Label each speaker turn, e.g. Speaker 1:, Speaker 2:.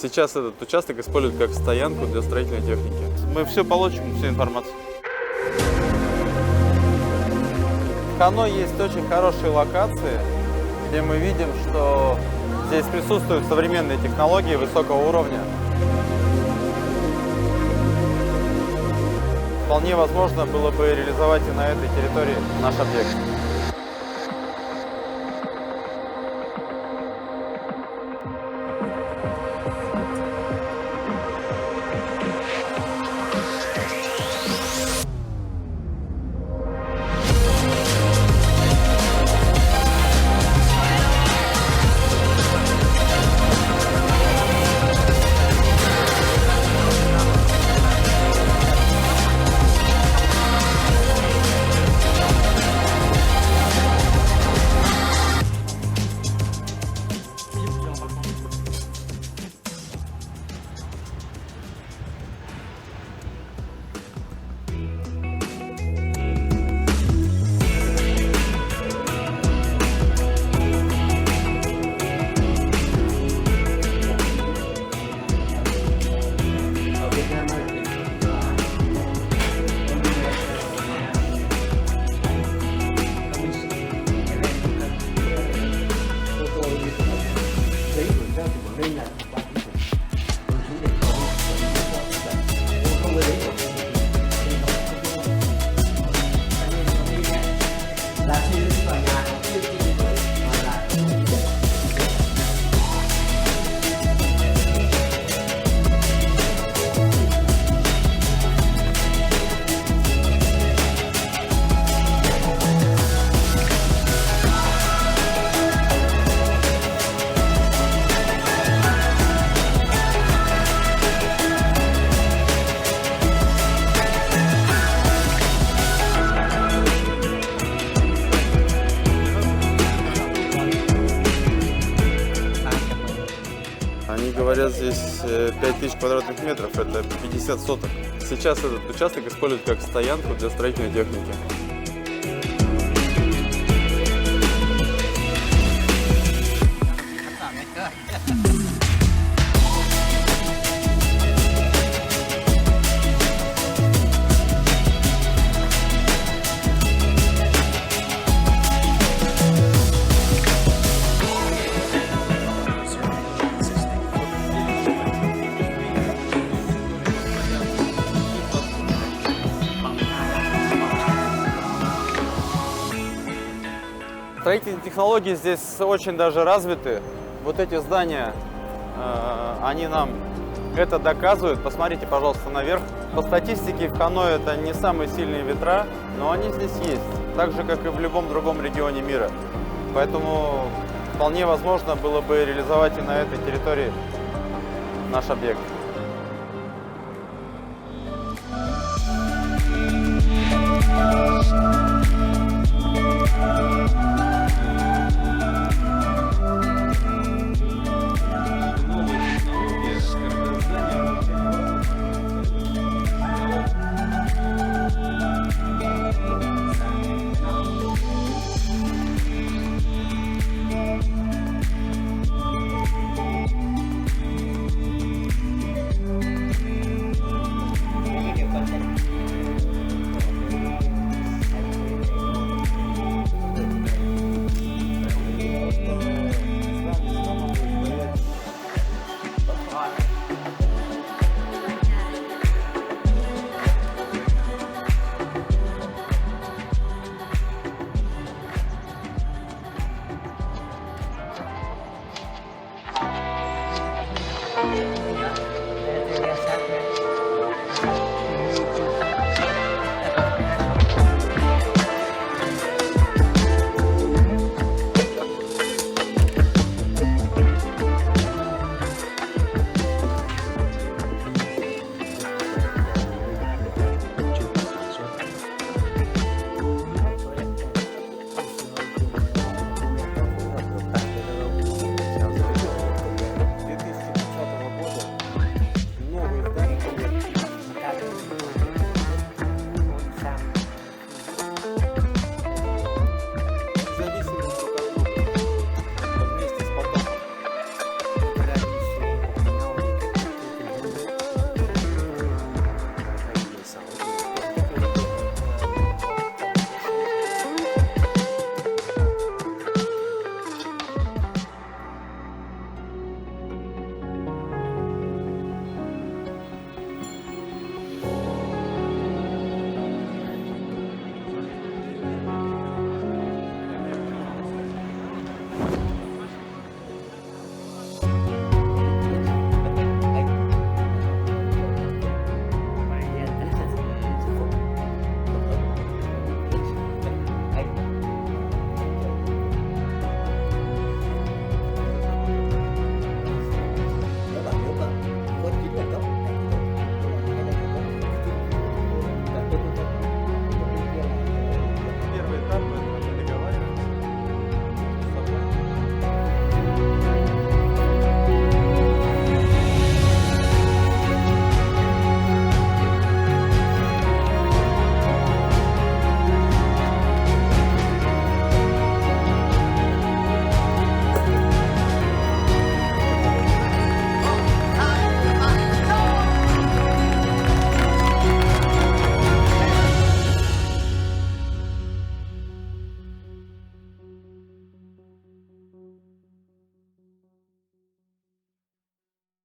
Speaker 1: Сейчас этот участок используют как стоянку для строительной техники.
Speaker 2: Мы все получим, всю информацию. В Ханой есть очень хорошие локации, где мы видим, что здесь присутствуют современные технологии высокого уровня. Вполне возможно было бы реализовать и на этой территории наш объект.
Speaker 1: Они говорят, здесь 5000 квадратных метров, это 50 соток. Сейчас этот участок используют как стоянку для строительной техники.
Speaker 2: Строительные технологии здесь очень даже развиты. Вот эти здания, они нам это доказывают. Посмотрите, пожалуйста, наверх. По статистике в Ханое это не самые сильные ветра, но они здесь есть. Так же, как и в любом другом регионе мира. Поэтому вполне возможно было бы реализовать и на этой территории наш объект.